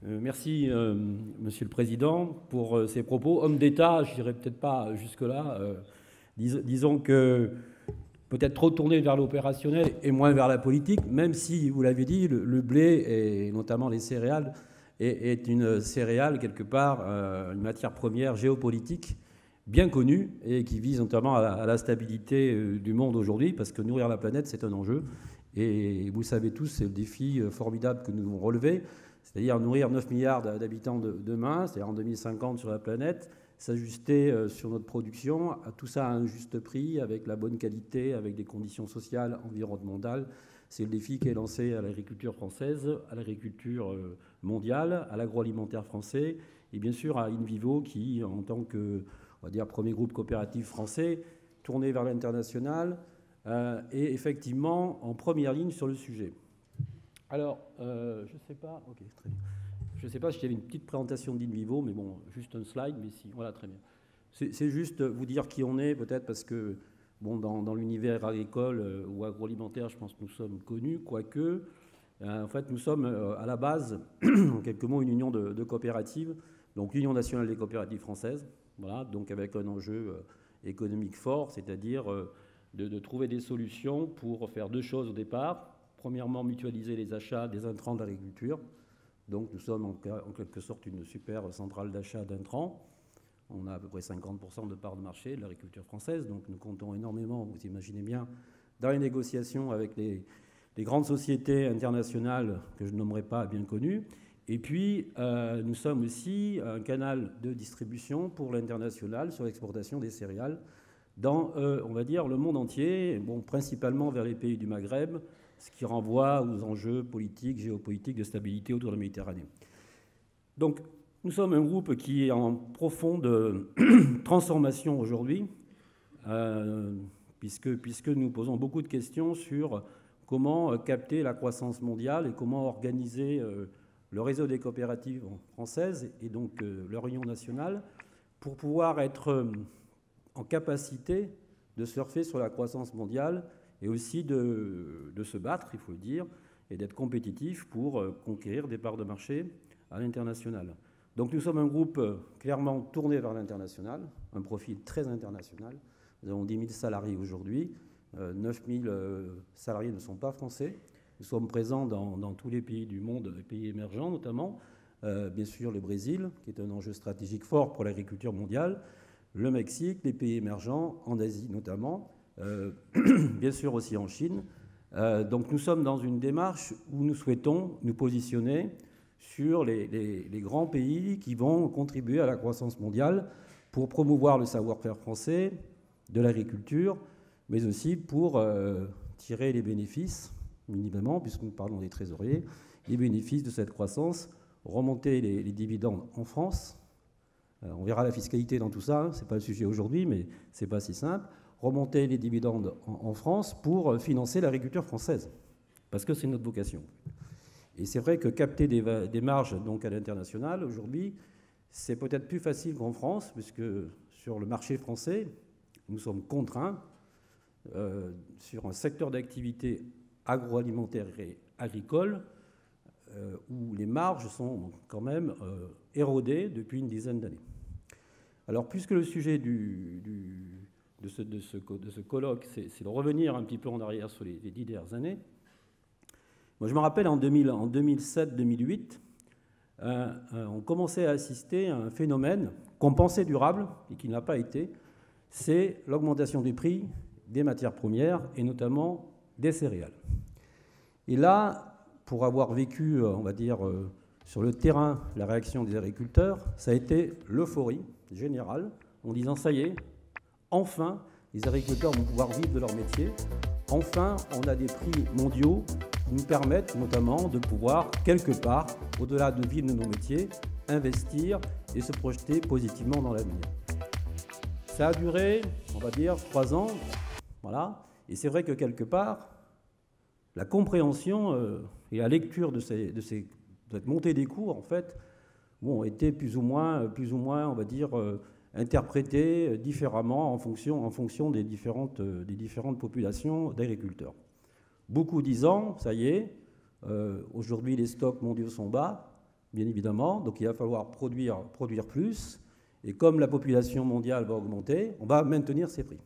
Merci, Monsieur le Président, pour ces propos. Homme d'État, je dirais peut-être pas jusque-là. Disons que peut-être trop tourné vers l'opérationnel et moins vers la politique, même si, vous l'avez dit, le blé, et notamment les céréales, est une céréale, quelque part, une matière première géopolitique bien connue et qui vise notamment à la stabilité du monde aujourd'hui, parce que nourrir la planète, c'est un enjeu. Et vous savez tous, c'est le défi formidable que nous devons relever, c'est-à-dire nourrir 9 milliards d'habitants demain, c'est-à-dire en 2050 sur la planète, s'ajuster sur notre production, à tout ça à un juste prix, avec la bonne qualité, avec des conditions sociales, environnementales. C'est le défi qui est lancé à l'agriculture française, à l'agriculture mondiale, à l'agroalimentaire français, et bien sûr à InVivo qui, en tant que, on va dire, premier groupe coopératif français, tourné vers l'international, est effectivement en première ligne sur le sujet. Alors, je ne sais pas, ok, très bien. Je ne sais pas si j'avais une petite présentation d'InVivo, mais bon, juste un slide, mais si, voilà, très bien. C'est juste vous dire qui on est, peut-être, parce que, bon, dans l'univers agricole ou agroalimentaire, je pense que nous sommes connus, quoique, en fait, nous sommes à la base, en quelques mots, une union de coopératives, donc l'Union nationale des coopératives françaises, voilà, donc avec un enjeu économique fort, c'est-à-dire de trouver des solutions pour faire deux choses au départ. Premièrement, mutualiser les achats des intrants de l'agriculture. Donc nous sommes en quelque sorte une super centrale d'achat d'intrants. On a à peu près 50% de part de marché de l'agriculture française, donc nous comptons énormément, vous imaginez bien, dans les négociations avec les grandes sociétés internationales que je ne nommerai pas bien connues. Et puis, nous sommes aussi un canal de distribution pour l'international sur l'exportation des céréales dans, on va dire, le monde entier, bon, principalement vers les pays du Maghreb, ce qui renvoie aux enjeux politiques, géopolitiques, de stabilité autour de la Méditerranée. Donc, nous sommes un groupe qui est en profonde transformation aujourd'hui, puisque nous posons beaucoup de questions sur comment capter la croissance mondiale et comment organiser le réseau des coopératives françaises et donc leur union nationale pour pouvoir être en capacité de surfer sur la croissance mondiale et aussi de se battre, il faut le dire, et d'être compétitif pour conquérir des parts de marché à l'international. Donc nous sommes un groupe clairement tourné vers l'international, un profil très international. Nous avons 10 000 salariés aujourd'hui, 9 000 salariés ne sont pas français. Nous sommes présents dans tous les pays du monde, les pays émergents notamment, bien sûr le Brésil, qui est un enjeu stratégique fort pour l'agriculture mondiale, le Mexique, les pays émergents, en Asie notamment, bien sûr aussi en Chine. Donc nous sommes dans une démarche où nous souhaitons nous positionner sur les grands pays qui vont contribuer à la croissance mondiale pour promouvoir le savoir-faire français de l'agriculture, mais aussi pour tirer les bénéfices, minimum, puisque nous parlons des trésoriers, les bénéfices de cette croissance, remonter les dividendes en France. On verra la fiscalité dans tout ça, hein, ce n'est pas le sujet aujourd'hui, mais ce n'est pas si simple. Remonter les dividendes en France pour financer l'agriculture française, parce que c'est notre vocation. Et c'est vrai que capter des marges donc à l'international, aujourd'hui, c'est peut-être plus facile qu'en France, puisque sur le marché français, nous sommes contraints sur un secteur d'activité agroalimentaire et agricole où les marges sont quand même érodées depuis une dizaine d'années. Alors, puisque le sujet de ce colloque, c'est de revenir un petit peu en arrière sur les 10 dernières années, moi je me rappelle en 2007-2008, on commençait à assister à un phénomène qu'on pensait durable et qui n'a pas été, c'est l'augmentation des prix des matières premières et notamment des céréales. Et là, pour avoir vécu, on va dire, sur le terrain, la réaction des agriculteurs, ça a été l'euphorie générale en disant ça y est, enfin, les agriculteurs vont pouvoir vivre de leur métier. Enfin, on a des prix mondiaux qui nous permettent notamment de pouvoir, quelque part, au-delà de vivre de nos métiers, investir et se projeter positivement dans l'avenir. Ça a duré, on va dire, 3 ans, voilà. Et c'est vrai que quelque part, la compréhension et la lecture de cette montée des cours, en fait, bon, était plus ou moins, on va dire, interprétée différemment en fonction des différentes populations d'agriculteurs. Beaucoup disant, ça y est, aujourd'hui les stocks mondiaux sont bas, bien évidemment. Donc il va falloir produire plus. Et comme la population mondiale va augmenter, on va maintenir ces prix.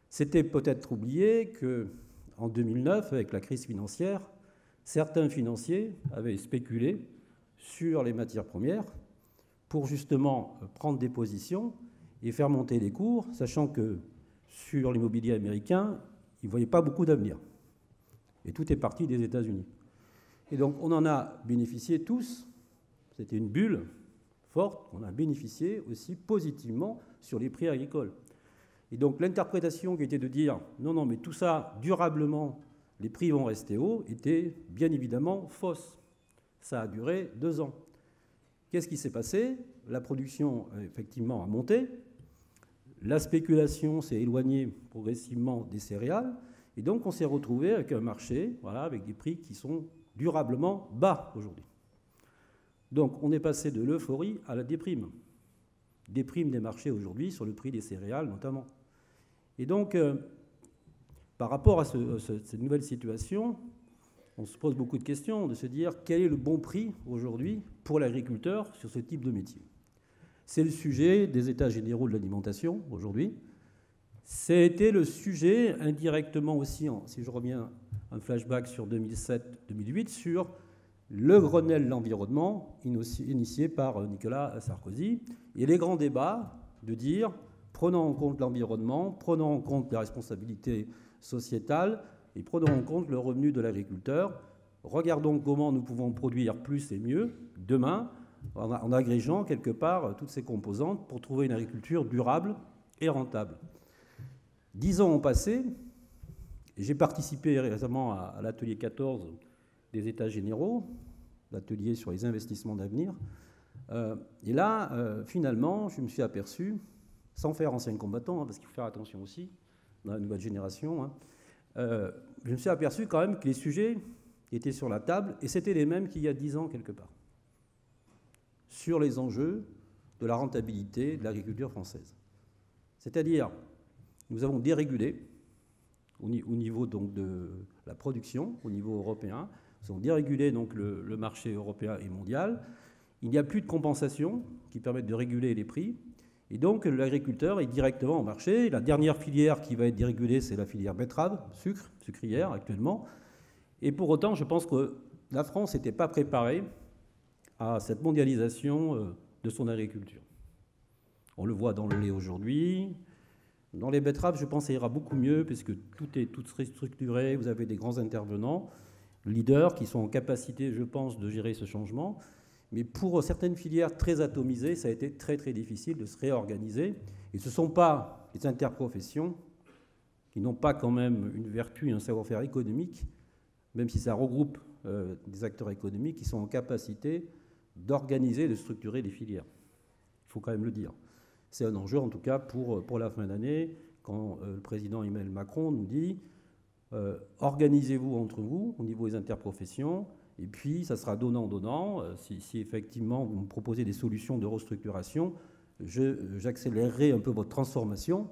C'était peut-être oublié qu'en 2009, avec la crise financière, certains financiers avaient spéculé sur les matières premières pour justement prendre des positions et faire monter les cours, sachant que sur l'immobilier américain, ils ne voyaient pas beaucoup d'avenir. Et tout est parti des États-Unis. Et donc on en a bénéficié tous. C'était une bulle forte. On a bénéficié aussi positivement sur les prix agricoles. Et donc l'interprétation qui était de dire non, non, mais tout ça, durablement, les prix vont rester hauts, était bien évidemment fausse. Ça a duré 2 ans. Qu'est-ce qui s'est passé? La production, effectivement, a monté. La spéculation s'est éloignée progressivement des céréales. Et donc, on s'est retrouvé avec un marché, voilà, avec des prix qui sont durablement bas aujourd'hui. Donc, on est passé de l'euphorie à la déprime. Déprime des marchés aujourd'hui sur le prix des céréales, notamment. Et donc, par rapport à cette nouvelle situation, on se pose beaucoup de questions, de se dire quel est le bon prix aujourd'hui pour l'agriculteur sur ce type de métier. C'est le sujet des États généraux de l'alimentation aujourd'hui. C'était le sujet indirectement aussi, si je reviens un flashback sur 2007-2008, sur le Grenelle de l'environnement initié par Nicolas Sarkozy. Et les grands débats de dire prenons en compte l'environnement, prenons en compte les responsabilités sociétales et prenons en compte le revenu de l'agriculteur. Regardons comment nous pouvons produire plus et mieux demain en agrégeant quelque part toutes ces composantes pour trouver une agriculture durable et rentable. 10 ans ont passé, et j'ai participé récemment à l'atelier 14 des États généraux, l'atelier sur les investissements d'avenir. Et là, finalement, je me suis aperçu, sans faire ancien combattant, parce qu'il faut faire attention aussi dans la nouvelle génération, je me suis aperçu quand même que les sujets étaient sur la table, et c'était les mêmes qu'il y a 10 ans quelque part, sur les enjeux de la rentabilité de l'agriculture française. C'est-à-dire, nous avons dérégulé au niveau donc de la production, au niveau européen. Nous avons dérégulé donc le marché européen et mondial. Il n'y a plus de compensation qui permettent de réguler les prix. Et donc l'agriculteur est directement au marché. La dernière filière qui va être dérégulée, c'est la filière betterave, sucrière actuellement. Et pour autant, je pense que la France n'était pas préparée à cette mondialisation de son agriculture. On le voit dans le lait aujourd'hui. Dans les betteraves, je pense que ça ira beaucoup mieux, puisque tout est structuré, vous avez des grands intervenants, leaders, qui sont en capacité, je pense, de gérer ce changement. Mais pour certaines filières très atomisées, ça a été très très difficile de se réorganiser. Et ce ne sont pas les interprofessions qui n'ont pas quand même une vertu et un savoir-faire économique, même si ça regroupe des acteurs économiques qui sont en capacité d'organiser, de structurer les filières. Il faut quand même le dire. C'est un enjeu, en tout cas, pour la fin d'année, quand le président Emmanuel Macron nous dit organisez-vous entre vous, au niveau des interprofessions, et puis ça sera donnant-donnant. Si effectivement vous me proposez des solutions de restructuration, j'accélérerai un peu votre transformation,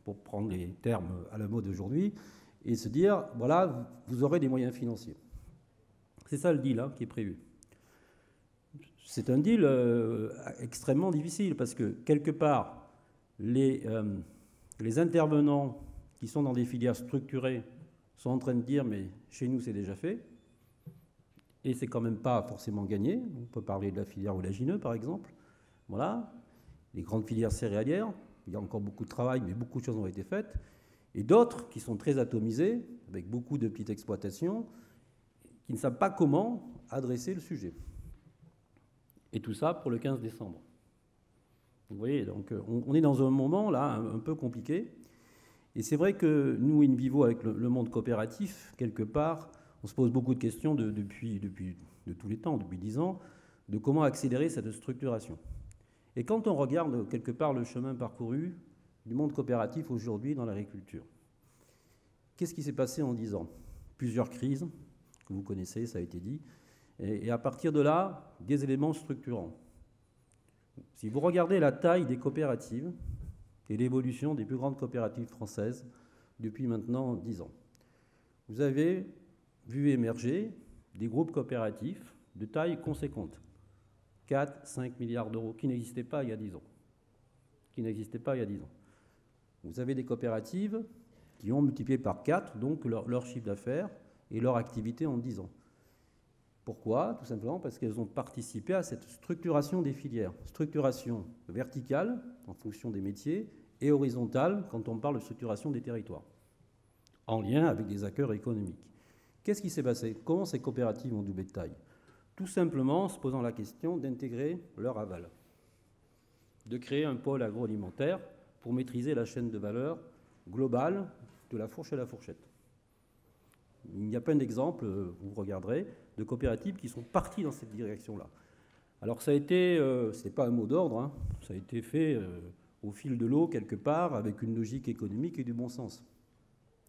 pour prendre les termes à la mode aujourd'hui, et se dire, voilà, vous aurez des moyens financiers. C'est ça le deal qui est prévu. C'est un deal extrêmement difficile parce que, quelque part, les intervenants qui sont dans des filières structurées sont en train de dire « mais chez nous, c'est déjà fait ». Et c'est quand même pas forcément gagné. On peut parler de la filière oléagineux, par exemple. Voilà. Les grandes filières céréalières, il y a encore beaucoup de travail, mais beaucoup de choses ont été faites. Et d'autres qui sont très atomisées, avec beaucoup de petites exploitations, qui ne savent pas comment adresser le sujet. Et tout ça pour le 15 décembre. Vous voyez, donc on est dans un moment là un peu compliqué. Et c'est vrai que nous, in vivo, avec le monde coopératif, quelque part, on se pose beaucoup de questions depuis tous les temps, depuis 10 ans, de comment accélérer cette structuration. Et quand on regarde quelque part le chemin parcouru du monde coopératif aujourd'hui dans l'agriculture, qu'est-ce qui s'est passé en 10 ans? Plusieurs crises, que vous connaissez, ça a été dit. Et à partir de là, des éléments structurants. Si vous regardez la taille des coopératives et l'évolution des plus grandes coopératives françaises depuis maintenant 10 ans, vous avez vu émerger des groupes coopératifs de taille conséquente. 4, 5 milliards d'euros, qui n'existaient pas il y a 10 ans. Qui n'existaient pas il y a 10 ans. Vous avez des coopératives qui ont multiplié par 4 donc leur chiffre d'affaires et leur activité en 10 ans. Pourquoi? Tout simplement parce qu'elles ont participé à cette structuration des filières. Structuration verticale en fonction des métiers et horizontale quand on parle de structuration des territoires, en lien avec des acteurs économiques. Qu'est-ce qui s'est passé? Comment ces coopératives ont doublé de taille? Tout simplement en se posant la question d'intégrer leur aval, de créer un pôle agroalimentaire pour maîtriser la chaîne de valeur globale de la fourche à la fourchette. Il y a plein d'exemples, vous regarderez, de coopératives qui sont parties dans cette direction-là. Alors ça a été, ce n'est pas un mot d'ordre, hein, ça a été fait au fil de l'eau quelque part avec une logique économique et du bon sens.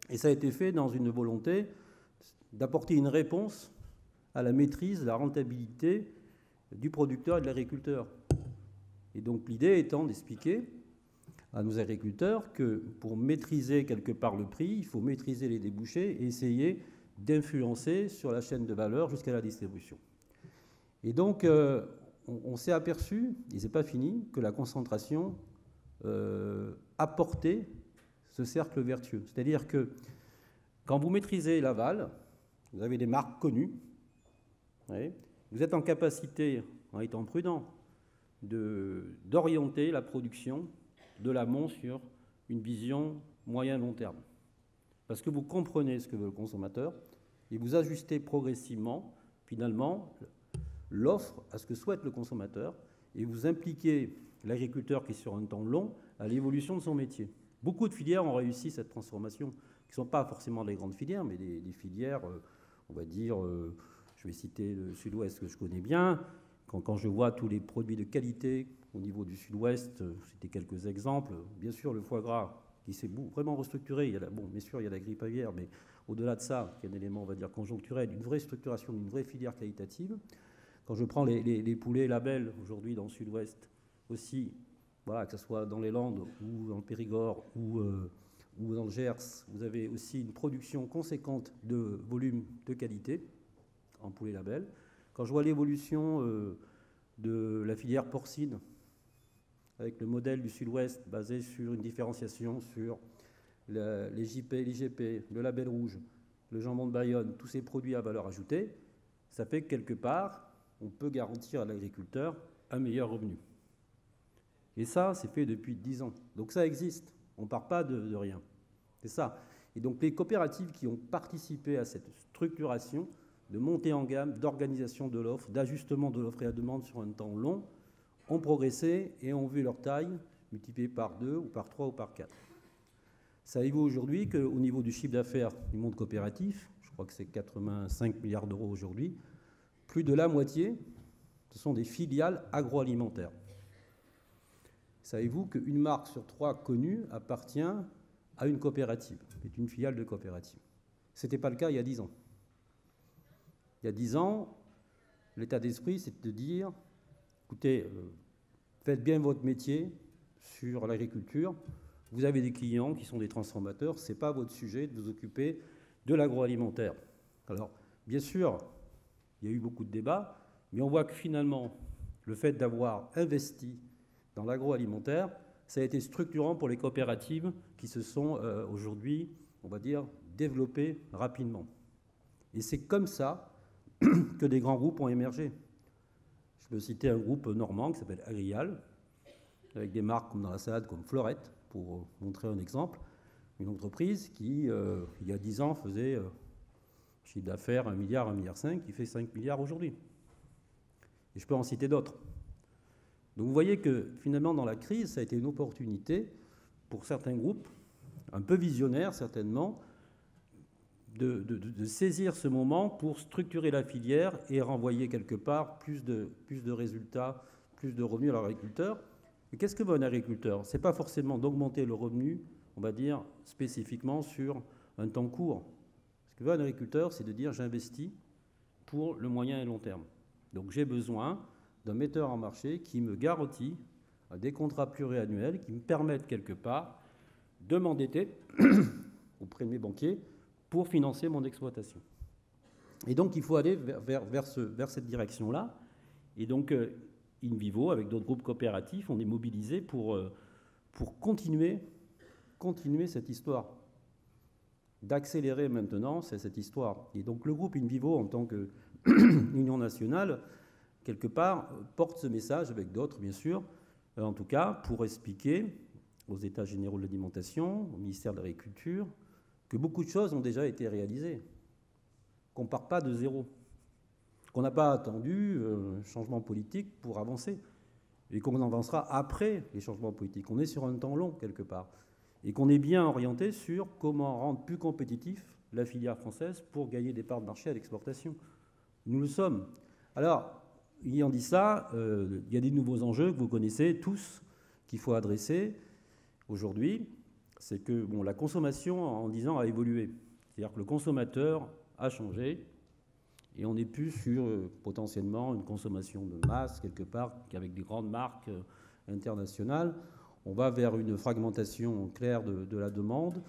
Et ça a été fait dans une volonté d'apporter une réponse à la maîtrise de la rentabilité du producteur et de l'agriculteur. Et donc l'idée étant d'expliquer à nos agriculteurs que pour maîtriser quelque part le prix, il faut maîtriser les débouchés et essayer d'influencer sur la chaîne de valeur jusqu'à la distribution. Et donc on s'est aperçu, et ce n'est pas fini, que la concentration apportait ce cercle vertueux. C'est-à-dire que quand vous maîtrisez l'aval, vous avez des marques connues, vous êtes en capacité, en étant prudent, d'orienter la production de l'amont sur une vision moyen-long terme. Parce que vous comprenez ce que veut le consommateur et vous ajustez progressivement, finalement, l'offre à ce que souhaite le consommateur et vous impliquez l'agriculteur qui est sur un temps long à l'évolution de son métier. Beaucoup de filières ont réussi cette transformation, qui ne sont pas forcément des grandes filières, mais des filières, on va dire, je vais citer le Sud-Ouest que je connais bien. Quand je vois tous les produits de qualité au niveau du Sud-Ouest, c'était quelques exemples. Bien sûr, le foie gras qui s'est vraiment restructuré. Il y a bien sûr, il y a la grippe aviaire, mais au-delà de ça, il y a un élément, on va dire, conjoncturel, une vraie structuration d'une vraie filière qualitative. Quand je prends les poulets labels aujourd'hui dans le Sud-Ouest aussi, voilà, que ce soit dans les Landes ou dans le Périgord ou dans le Gers, vous avez aussi une production conséquente de volume de qualité en poulet label. Quand je vois l'évolution de la filière porcine, avec le modèle du Sud-Ouest basé sur une différenciation sur les JP, l'IGP, le label rouge, le jambon de Bayonne, tous ces produits à valeur ajoutée, ça fait que quelque part, on peut garantir à l'agriculteur un meilleur revenu. Et ça, c'est fait depuis 10 ans. Donc ça existe, on ne part pas de rien. C'est ça. Et donc les coopératives qui ont participé à cette structuration, de montée en gamme, d'organisation de l'offre, d'ajustement de l'offre et à la demande sur un temps long, ont progressé et ont vu leur taille multipliée par 2 ou par 3 ou par 4. Savez-vous aujourd'hui qu'au niveau du chiffre d'affaires du monde coopératif, je crois que c'est 85 milliards d'euros aujourd'hui, plus de la moitié, ce sont des filiales agroalimentaires. Savez-vous qu'une marque sur 3 connue appartient à une coopérative, est une filiale de coopérative? Ce n'était pas le cas il y a 10 ans. Il y a 10 ans, l'état d'esprit, c'est de dire, écoutez, faites bien votre métier sur l'agriculture, vous avez des clients qui sont des transformateurs, ce n'est pas votre sujet de vous occuper de l'agroalimentaire. Alors, bien sûr, il y a eu beaucoup de débats, mais on voit que finalement, le fait d'avoir investi dans l'agroalimentaire, ça a été structurant pour les coopératives qui se sont aujourd'hui, on va dire, développées rapidement. Et c'est comme ça que des grands groupes ont émergé. Je peux citer un groupe normand qui s'appelle Agrial, avec des marques comme dans la salade comme Florette, pour montrer un exemple. Une entreprise qui, il y a 10 ans, faisait chiffre d'affaires 1 milliard, 1,5 milliard, qui fait 5 milliards aujourd'hui. Et je peux en citer d'autres. Donc vous voyez que finalement, dans la crise, ça a été une opportunité pour certains groupes, un peu visionnaires certainement, de saisir ce moment pour structurer la filière et renvoyer quelque part plus de résultats, plus de revenus à l'agriculteur. Et qu'est-ce que veut un agriculteur? Ce n'est pas forcément d'augmenter le revenu, on va dire, spécifiquement sur un temps court. Ce que veut un agriculteur, c'est de dire j'investis pour le moyen et long terme. Donc j'ai besoin d'un metteur en marché qui me garantit des contrats pluriannuels qui me permettent quelque part de m'endetter auprès de mes banquiers pour financer mon exploitation. Et donc, il faut aller vers cette direction-là. Et donc, In Vivo, avec d'autres groupes coopératifs, on est mobilisés pour continuer cette histoire, d'accélérer maintenant cette histoire. Et donc, le groupe In Vivo, en tant qu'union nationale, quelque part, porte ce message avec d'autres, bien sûr, en tout cas, pour expliquer aux États généraux de l'alimentation, au ministère de l'Agriculture, que beaucoup de choses ont déjà été réalisées, qu'on ne part pas de zéro, qu'on n'a pas attendu changement politique pour avancer, et qu'on avancera après les changements politiques. On est sur un temps long, quelque part, et qu'on est bien orienté sur comment rendre plus compétitif la filière française pour gagner des parts de marché à l'exportation. Nous le sommes. Alors, ayant dit ça, il y a des nouveaux enjeux que vous connaissez tous, qu'il faut adresser aujourd'hui. C'est que la consommation, en 10 ans, a évolué. C'est-à-dire que le consommateur a changé et on n'est plus sur potentiellement une consommation de masse, quelque part, qu'avec des grandes marques internationales. On va vers une fragmentation claire de la demande.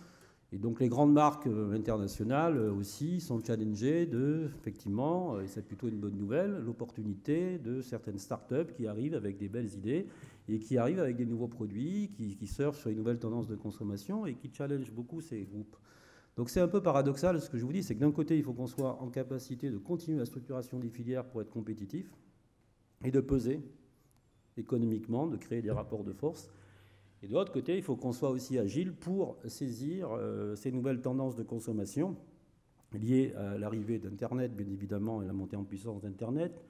Et donc les grandes marques internationales aussi sont challengées effectivement, et c'est plutôt une bonne nouvelle, l'opportunité de certaines start-up qui arrivent avec des belles idées et qui arrivent avec des nouveaux produits, qui surfent sur les nouvelles tendances de consommation et qui challengent beaucoup ces groupes. Donc c'est un peu paradoxal ce que je vous dis, c'est que d'un côté il faut qu'on soit en capacité de continuer la structuration des filières pour être compétitif et de peser économiquement, de créer des rapports de force. Et de l'autre côté, il faut qu'on soit aussi agile pour saisir ces nouvelles tendances de consommation liées à l'arrivée d'Internet, bien évidemment, et la montée en puissance d'Internet,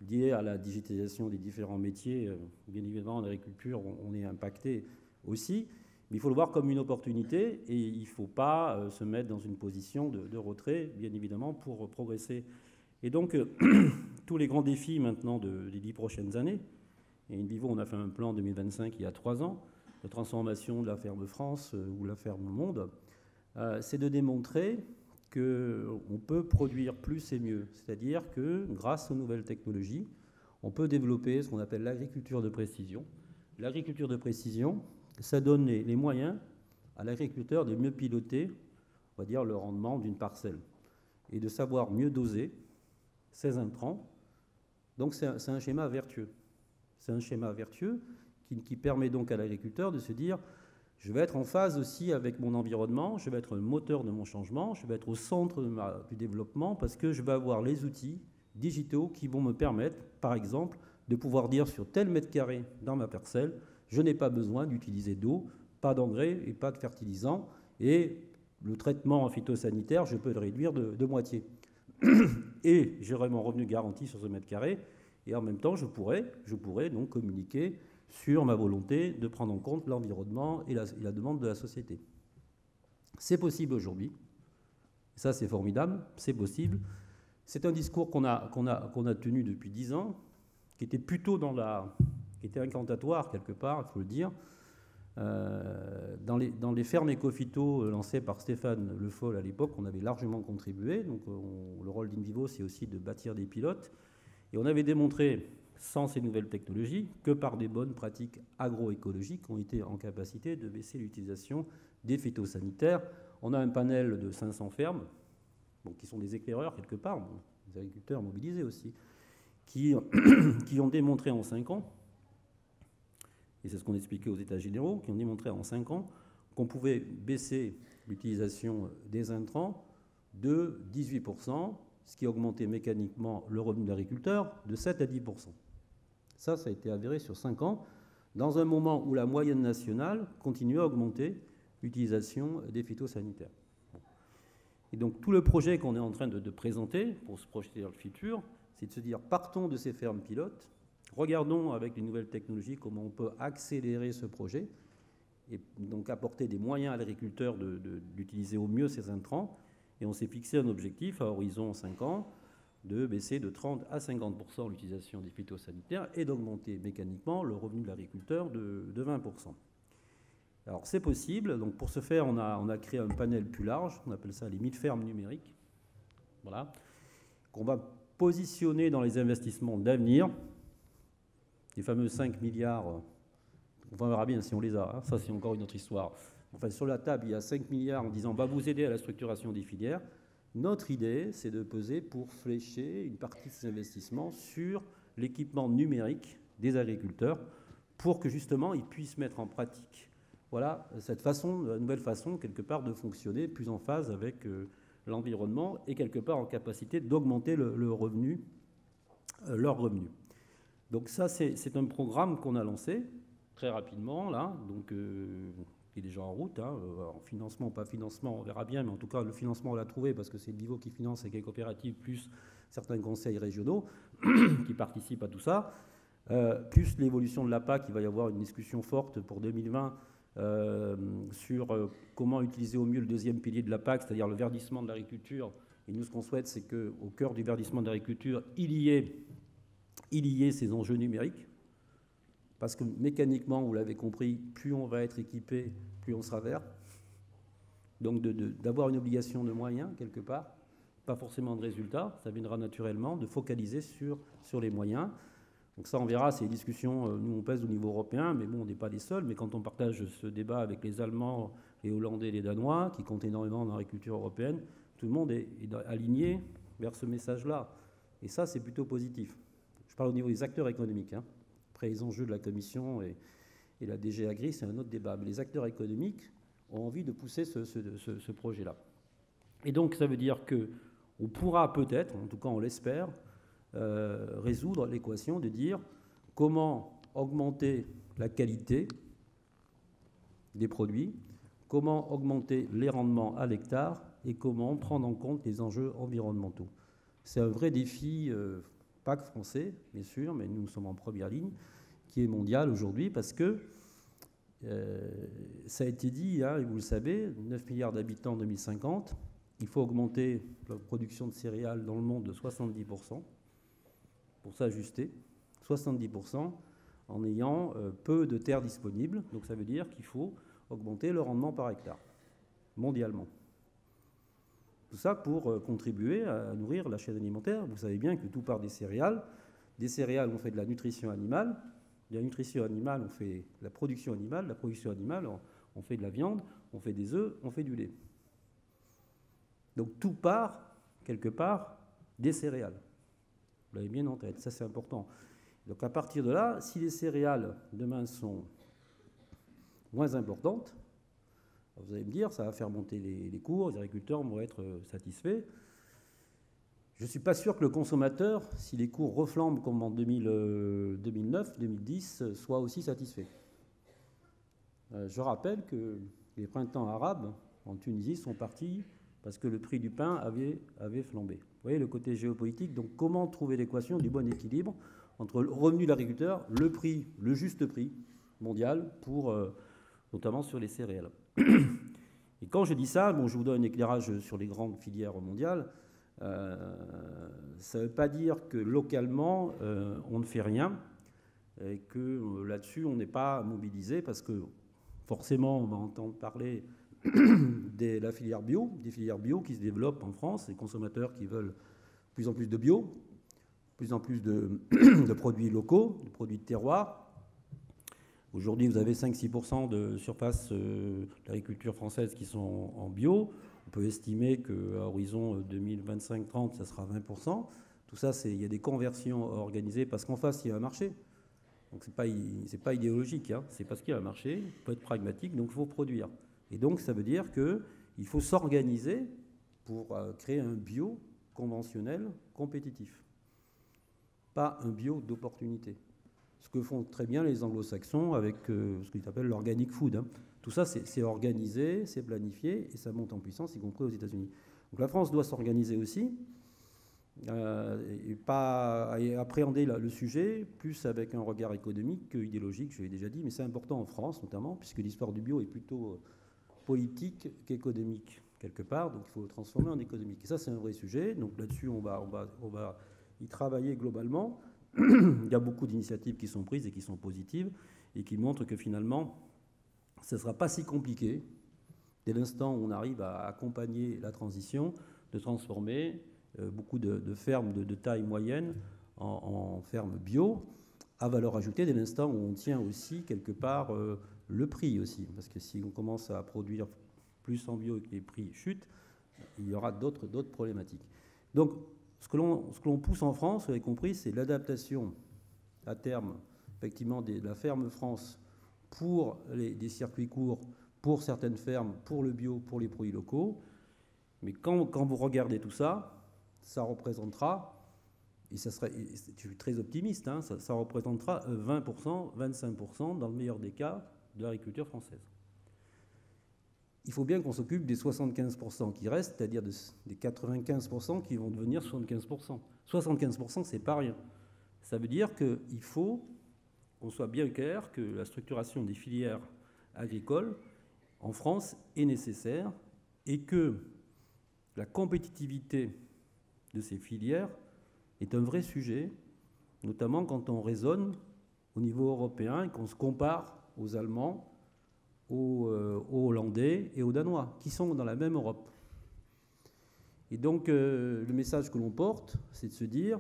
liées à la digitalisation des différents métiers. Bien évidemment, en agriculture, on est impacté aussi. Mais il faut le voir comme une opportunité et il ne faut pas se mettre dans une position de retrait, bien évidemment, pour progresser. Et donc, tous les grands défis maintenant des 10 prochaines années, et In Vivo, on a fait un plan 2025 il y a 3 ans, de transformation de la ferme France ou la ferme Monde, c'est de démontrer qu'on peut produire plus et mieux. C'est-à-dire que grâce aux nouvelles technologies, on peut développer ce qu'on appelle l'agriculture de précision. L'agriculture de précision, ça donne les moyens à l'agriculteur de mieux piloter, on va dire, le rendement d'une parcelle et de savoir mieux doser ses intrants. Donc c'est un schéma vertueux. C'est un schéma vertueux qui permet donc à l'agriculteur de se dire je vais être en phase aussi avec mon environnement, je vais être le moteur de mon changement, je vais être au centre du développement parce que je vais avoir les outils digitaux qui vont me permettre, par exemple, de pouvoir dire sur tel mètre carré dans ma parcelle, je n'ai pas besoin d'utiliser d'eau, pas d'engrais et pas de fertilisants, et le traitement phytosanitaire, je peux le réduire de moitié. Et j'aurai mon revenu garanti sur ce mètre carré, et en même temps, je pourrais donc communiquer sur ma volonté de prendre en compte l'environnement et la demande de la société. C'est possible aujourd'hui. Ça, c'est formidable. C'est possible. C'est un discours qu'on a tenu depuis 10 ans, qui était plutôt qui était incantatoire quelque part, il faut le dire. Dans les fermes éco-phyto lancées par Stéphane Le Foll à l'époque, on avait largement contribué. Donc, le rôle d'In Vivo, c'est aussi de bâtir des pilotes. Et on avait démontré, sans ces nouvelles technologies, que par des bonnes pratiques agroécologiques, on était en capacité de baisser l'utilisation des phytosanitaires. On a un panel de 500 fermes, qui sont des éclaireurs quelque part, des agriculteurs mobilisés aussi, qui ont démontré en 5 ans, et c'est ce qu'on expliquait aux États généraux, qui ont démontré en 5 ans qu'on pouvait baisser l'utilisation des intrants de 18%, ce qui augmentait mécaniquement le revenu de l'agriculteur de 7 à 10%. Ça a été avéré sur 5 ans, dans un moment où la moyenne nationale continuait à augmenter l'utilisation des phytosanitaires. Et donc tout le projet qu'on est en train de présenter pour se projeter dans le futur, c'est de se dire partons de ces fermes pilotes, regardons avec les nouvelles technologies comment on peut accélérer ce projet et donc apporter des moyens à l'agriculteur d'utiliser au mieux ces intrants. Et on s'est fixé un objectif à horizon 5 ans de baisser de 30 à 50% l'utilisation des phytosanitaires et d'augmenter mécaniquement le revenu de l'agriculteur de 20%. Alors c'est possible, donc pour ce faire on a créé un panel plus large, on appelle ça les 1000 fermes numériques, voilà, qu'on va positionner dans les investissements d'avenir, les fameux 5 milliards, on verra bien si on les a, hein, ça c'est encore une autre histoire. Enfin sur la table il y a 5 milliards en disant on va vous aider à la structuration des filières, Notre idée, c'est de peser pour flécher une partie de ces investissements sur l'équipement numérique des agriculteurs pour que justement ils puissent mettre en pratique, voilà, cette façon, la nouvelle façon quelque part de fonctionner plus en phase avec l'environnement et quelque part en capacité d'augmenter leur revenu. Donc ça, c'est un programme qu'on a lancé très rapidement là, donc qui est déjà en route, hein, en financement, pas financement, on verra bien, mais en tout cas le financement on l'a trouvé parce que c'est le niveau qui finance avec les coopératives plus certains conseils régionaux qui participent à tout ça. Plus l'évolution de la PAC, il va y avoir une discussion forte pour 2020 sur comment utiliser au mieux le deuxième pilier de la PAC, c'est-à-dire le verdissement de l'agriculture. Et nous, ce qu'on souhaite, c'est qu'au cœur du verdissement de l'agriculture, il y ait ces enjeux numériques. Parce que mécaniquement, vous l'avez compris, plus on va être équipé, plus on sera vert. Donc d'avoir une obligation de moyens, quelque part, pas forcément de résultats, ça viendra naturellement, de focaliser sur les moyens. Donc ça, on verra, c'est des discussions, nous on pèse au niveau européen, mais bon, on n'est pas les seuls, mais quand on partage ce débat avec les Allemands, les Hollandais et les Danois, qui comptent énormément dans l'agriculture européenne, tout le monde est aligné vers ce message-là. Et ça, c'est plutôt positif. Je parle au niveau des acteurs économiques. Hein. Après, les enjeux de la Commission et la DG Agri, c'est un autre débat. Mais les acteurs économiques ont envie de pousser ce projet-là. Et donc, ça veut dire qu'on pourra peut-être, en tout cas on l'espère, résoudre l'équation de dire comment augmenter la qualité des produits, comment augmenter les rendements à l'hectare et comment prendre en compte les enjeux environnementaux. C'est un vrai défi, pas que français, bien sûr, mais nous sommes en première ligne, qui est mondial aujourd'hui parce que ça a été dit, hein, et vous le savez, 9 milliards d'habitants en 2050, il faut augmenter la production de céréales dans le monde de 70%. Pour s'ajuster, 70% en ayant peu de terres disponibles. Donc ça veut dire qu'il faut augmenter le rendement par hectare, mondialement. Tout ça pour contribuer à nourrir la chaîne alimentaire. Vous savez bien que tout part des céréales. Des céréales, on fait de la nutrition animale. De la nutrition animale, on fait de la production animale. De la production animale, on fait de la viande, on fait des œufs, on fait du lait. Donc tout part, quelque part, des céréales. Vous l'avez bien en tête, ça c'est important. Donc à partir de là, si les céréales demain sont moins importantes, vous allez me dire, ça va faire monter les cours, les agriculteurs vont être satisfaits. Je ne suis pas sûr que le consommateur, si les cours reflambent comme en 2009, 2010, soit aussi satisfait. Je rappelle que les printemps arabes en Tunisie sont partis parce que le prix du pain avait flambé. Vous voyez le côté géopolitique. Donc comment trouver l'équation du bon équilibre entre le revenu de l'agriculteur, le prix, le juste prix mondial, pour, notamment sur les céréales. Et quand je dis ça, bon, je vous donne un éclairage sur les grandes filières mondiales. Ça ne veut pas dire que localement, on ne fait rien et que là-dessus, on n'est pas mobilisé parce que forcément, on va entendre parler de la filière bio, des filières bio qui se développent en France, les consommateurs qui veulent de plus en plus de bio, de plus en plus de produits locaux, de produits de terroir. Aujourd'hui, vous avez 5-6% de surface de l'agriculture française qui sont en bio. On peut estimer qu'à horizon 2025-30, ça sera 20%. Tout ça, il y a des conversions organisées parce qu'en face, il y a un marché. Donc, c'est pas idéologique, hein. C'est parce qu'il y a un marché, il faut être pragmatique, donc il faut produire. Et donc, ça veut dire qu'il faut s'organiser pour créer un bio conventionnel compétitif. Pas un bio d'opportunité. Ce que font très bien les anglo-saxons avec ce qu'ils appellent l'organic food. Hein. Tout ça, c'est organisé, c'est planifié, et ça monte en puissance, y compris aux États-Unis. Donc la France doit s'organiser aussi, et appréhender le sujet, plus avec un regard économique qu'idéologique, je l'ai déjà dit, mais c'est important en France notamment, puisque l'histoire du bio est plutôt politique qu'économique, quelque part, donc il faut le transformer en économique. Et ça, c'est un vrai sujet, donc là-dessus, on va y travailler globalement. Il y a beaucoup d'initiatives qui sont prises et qui sont positives et qui montrent que finalement, ce ne sera pas si compliqué, dès l'instant où on arrive à accompagner la transition, de transformer beaucoup de fermes de taille moyenne en fermes bio, à valeur ajoutée, dès l'instant où on tient aussi quelque part le prix aussi. Parce que si on commence à produire plus en bio et que les prix chutent, il y aura d'autres problématiques. Donc, ce que l'on pousse en France, vous avez compris, c'est l'adaptation à terme, effectivement, de la ferme France pour des circuits courts, pour certaines fermes, pour le bio, pour les produits locaux. Mais quand vous regardez tout ça, ça représentera, et ça serait, je suis très optimiste, hein, ça représentera 20%, 25% dans le meilleur des cas de l'agriculture française. Il faut bien qu'on s'occupe des 75% qui restent, c'est-à-dire des 95% qui vont devenir 75%. 75%, c'est pas rien. Ça veut dire qu'il faut qu'on soit bien clair que la structuration des filières agricoles en France est nécessaire et que la compétitivité de ces filières est un vrai sujet, notamment quand on raisonne au niveau européen et qu'on se compare aux Allemands, aux Hollandais et aux Danois, qui sont dans la même Europe. Et donc, le message que l'on porte, c'est de se dire,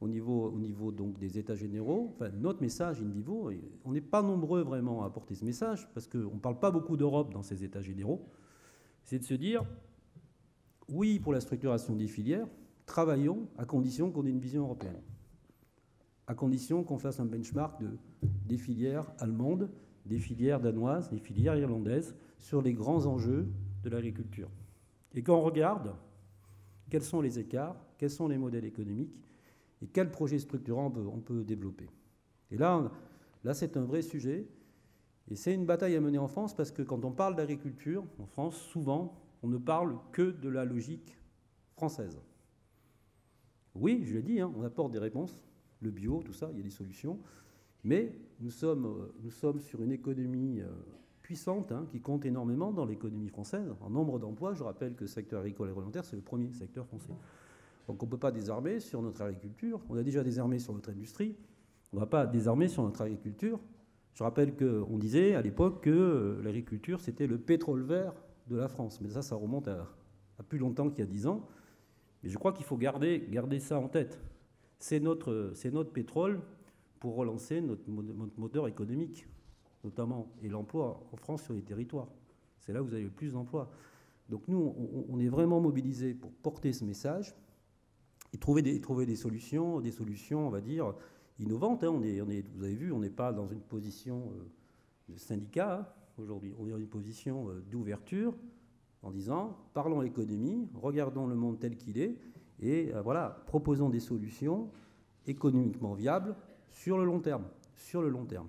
au niveau donc des États généraux, enfin, notre message in vivo, on n'est pas nombreux vraiment à porter ce message, parce qu'on ne parle pas beaucoup d'Europe dans ces États généraux, c'est de se dire, oui, pour la structuration des filières, travaillons à condition qu'on ait une vision européenne, à condition qu'on fasse un benchmark des filières allemandes, des filières danoises, des filières irlandaises, sur les grands enjeux de l'agriculture. Et qu'on regarde quels sont les écarts, quels sont les modèles économiques, et quels projets structurants on peut développer. Et là c'est un vrai sujet, et c'est une bataille à mener en France, parce que quand on parle d'agriculture, en France, souvent, on ne parle que de la logique française. Oui, je l'ai dit, hein, on apporte des réponses, le bio, tout ça, il y a des solutions, mais nous sommes sur une économie puissante, hein, qui compte énormément dans l'économie française. En nombre d'emplois, je rappelle que le secteur agricole et agroalimentaire, c'est le premier secteur français. Donc on ne peut pas désarmer sur notre agriculture. On a déjà désarmé sur notre industrie. On ne va pas désarmer sur notre agriculture. Je rappelle qu'on disait à l'époque que l'agriculture, c'était le pétrole vert de la France. Mais ça remonte à plus longtemps qu'il y a 10 ans. Mais je crois qu'il faut garder ça en tête. C'est notre pétrole pour relancer notre moteur économique, notamment, et l'emploi en France sur les territoires. C'est là où vous avez le plus d'emplois. Donc nous, on est vraiment mobilisés pour porter ce message et trouver des solutions, on va dire, innovantes. Hein. Vous avez vu, on n'est pas dans une position de syndicat, hein, aujourd'hui. On est dans une position d'ouverture, en disant, parlons économie, regardons le monde tel qu'il est, et voilà, proposons des solutions économiquement viables sur le long terme. Sur le long terme.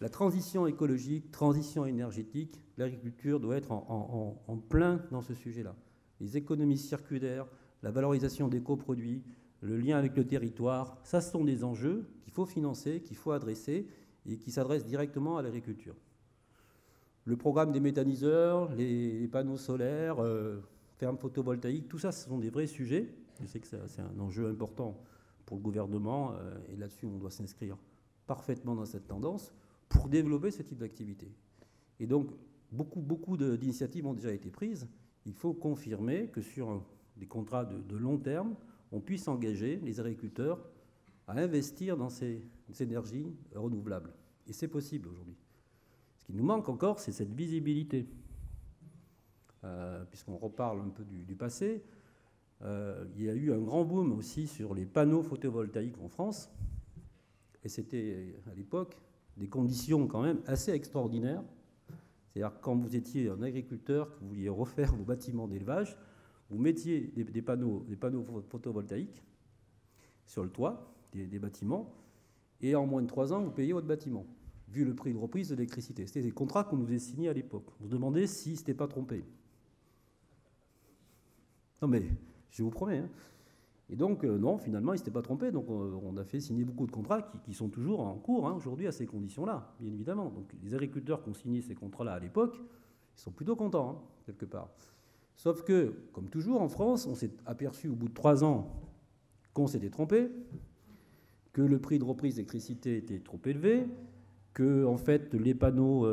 La transition écologique, transition énergétique, l'agriculture doit être en plein dans ce sujet-là. Les économies circulaires, la valorisation des coproduits, le lien avec le territoire, ça ce sont des enjeux qu'il faut financer, qu'il faut adresser et qui s'adressent directement à l'agriculture. Le programme des méthaniseurs, les panneaux solaires, fermes photovoltaïques, tout ça, ce sont des vrais sujets. Je sais que c'est un enjeu important pour le gouvernement et là-dessus, on doit s'inscrire parfaitement dans cette tendance pour développer ce type d'activité. Et donc, beaucoup d'initiatives ont déjà été prises. Il faut confirmer que sur des contrats de long terme, on puisse engager les agriculteurs à investir dans ces énergies renouvelables. Et c'est possible aujourd'hui. Ce qui nous manque encore, c'est cette visibilité. Puisqu'on reparle un peu du passé, il y a eu un grand boom aussi sur les panneaux photovoltaïques en France. Et c'était, à l'époque, des conditions quand même assez extraordinaires. C'est-à-dire quand vous étiez un agriculteur, que vous vouliez refaire vos bâtiments d'élevage, vous mettiez des panneaux photovoltaïques sur le toit des bâtiments, et en moins de 3 ans, vous payez votre bâtiment, vu le prix de reprise de l'électricité. C'était des contrats qu'on nous avait signés à l'époque. On se demandait si ce n'était pas trompé. Non mais, je vous promets. Hein. Et donc, non, finalement, ils ne s'étaient pas trompés. Donc, on a fait signer beaucoup de contrats qui sont toujours en cours, hein, aujourd'hui, à ces conditions-là, bien évidemment. Donc, les agriculteurs qui ont signé ces contrats-là à l'époque, ils sont plutôt contents, hein, quelque part. Sauf que, comme toujours en France, on s'est aperçu au bout de 3 ans qu'on s'était trompé, que le prix de reprise d'électricité était trop élevé, que, en fait, les panneaux